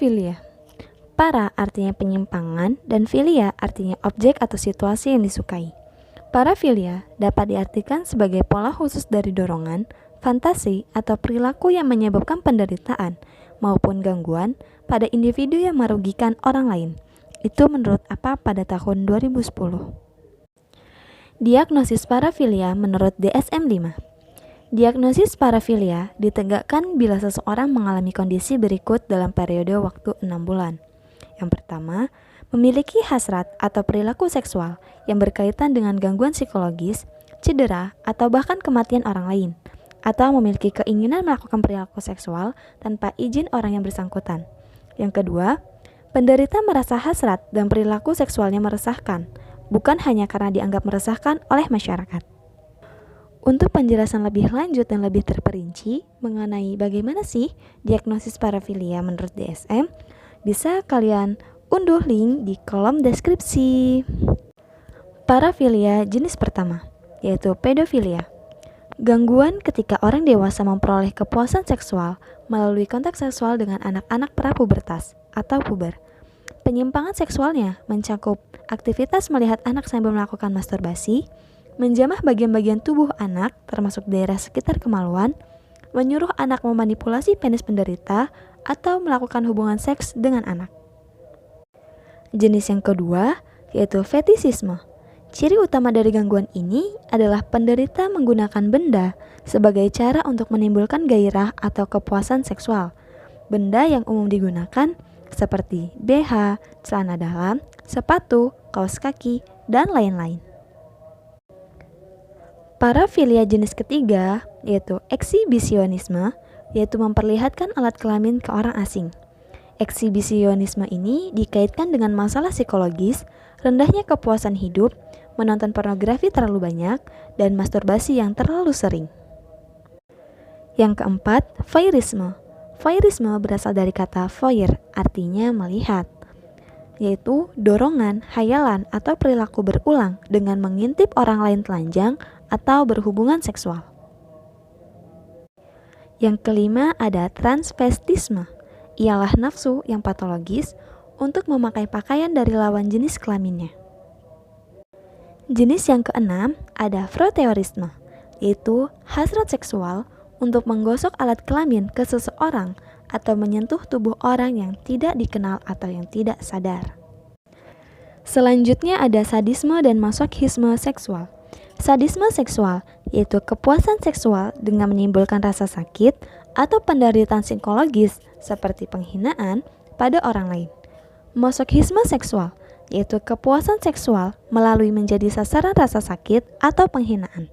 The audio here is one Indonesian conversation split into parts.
Parafilia. Para artinya penyimpangan dan filia artinya objek atau situasi yang disukai. Parafilia dapat diartikan sebagai pola khusus dari dorongan, fantasi, atau perilaku yang menyebabkan penderitaan maupun gangguan pada individu yang merugikan orang lain. Itu menurut APA pada tahun 2010. Diagnosis parafilia menurut DSM-5. Diagnosis parafilia ditegakkan bila seseorang mengalami kondisi berikut dalam periode waktu 6 bulan. Yang pertama, memiliki hasrat atau perilaku seksual yang berkaitan dengan gangguan psikologis, cedera, atau bahkan kematian orang lain, atau memiliki keinginan melakukan perilaku seksual tanpa izin orang yang bersangkutan. Yang kedua, penderita merasa hasrat dan perilaku seksualnya meresahkan, bukan hanya karena dianggap meresahkan oleh masyarakat. Untuk penjelasan lebih lanjut dan lebih terperinci mengenai bagaimana sih diagnosis parafilia menurut DSM, bisa kalian unduh link di kolom deskripsi. Parafilia jenis pertama, yaitu pedofilia. Gangguan ketika orang dewasa memperoleh kepuasan seksual melalui kontak seksual dengan anak-anak prapubertas atau puber. Penyimpangan seksualnya mencakup aktivitas melihat anak sambil melakukan masturbasi, menjamah bagian-bagian tubuh anak termasuk daerah sekitar kemaluan, menyuruh anak memanipulasi penis penderita, atau melakukan hubungan seks dengan anak. Jenis yang kedua yaitu fetisisme. Ciri utama dari gangguan ini adalah penderita menggunakan benda sebagai cara untuk menimbulkan gairah atau kepuasan seksual. Benda yang umum digunakan seperti BH, celana dalam, sepatu, kaos kaki, dan lain-lain. Parafilia jenis ketiga yaitu eksibisionisme, yaitu memperlihatkan alat kelamin ke orang asing. Eksibisionisme ini dikaitkan dengan masalah psikologis, rendahnya kepuasan hidup, menonton pornografi terlalu banyak, dan masturbasi yang terlalu sering. Yang keempat, voyeurisme. Voyeurisme berasal dari kata voyeur, artinya melihat, yaitu dorongan, hayalan, atau perilaku berulang dengan mengintip orang lain telanjang atau berhubungan seksual. Yang kelima ada transvestisme. Ialah nafsu yang patologis untuk memakai pakaian dari lawan jenis kelaminnya. Jenis yang keenam ada frotteurisme, yaitu hasrat seksual untuk menggosok alat kelamin ke seseorang atau menyentuh tubuh orang yang tidak dikenal atau yang tidak sadar. Selanjutnya ada sadisme dan masokisme seksual. Sadisme seksual yaitu kepuasan seksual dengan menimbulkan rasa sakit atau penderitaan psikologis seperti penghinaan pada orang lain. Masokisme seksual yaitu kepuasan seksual melalui menjadi sasaran rasa sakit atau penghinaan.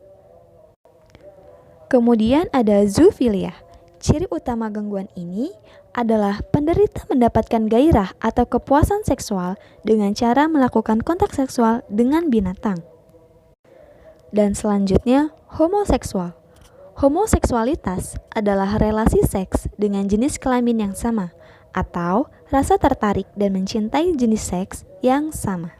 Kemudian ada zoofilia. Ciri utama gangguan ini adalah penderita mendapatkan gairah atau kepuasan seksual dengan cara melakukan kontak seksual dengan binatang. Dan selanjutnya, homoseksual. Homoseksualitas adalah relasi seks dengan jenis kelamin yang sama atau rasa tertarik dan mencintai jenis seks yang sama.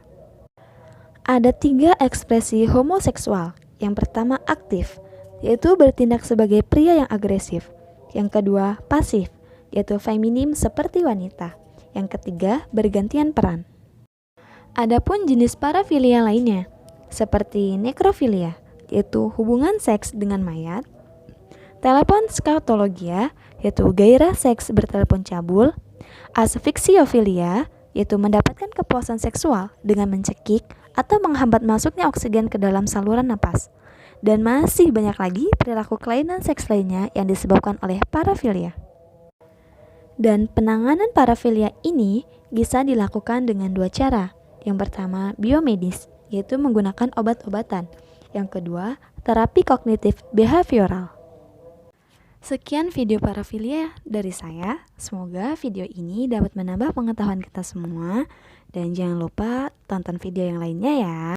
Ada 3 ekspresi homoseksual. Yang pertama aktif, yaitu bertindak sebagai pria yang agresif. Yang kedua pasif, yaitu feminim seperti wanita. Yang ketiga bergantian peran. Adapun jenis parafilia lainnya, seperti nekrofilia, yaitu hubungan seks dengan mayat, telepon skatologia, yaitu gairah seks bertelepon cabul, asfiksiofilia, yaitu mendapatkan kepuasan seksual dengan mencekik atau menghambat masuknya oksigen ke dalam saluran napas, dan masih banyak lagi perilaku kelainan seks lainnya yang disebabkan oleh parafilia. Dan penanganan parafilia ini bisa dilakukan dengan 2 cara. Yang pertama, biomedis, yaitu menggunakan obat-obatan. Yang kedua, terapi kognitif behavioral. Sekian video parafilia dari saya. Semoga video ini dapat menambah pengetahuan kita semua. Dan jangan lupa tonton video yang lainnya ya.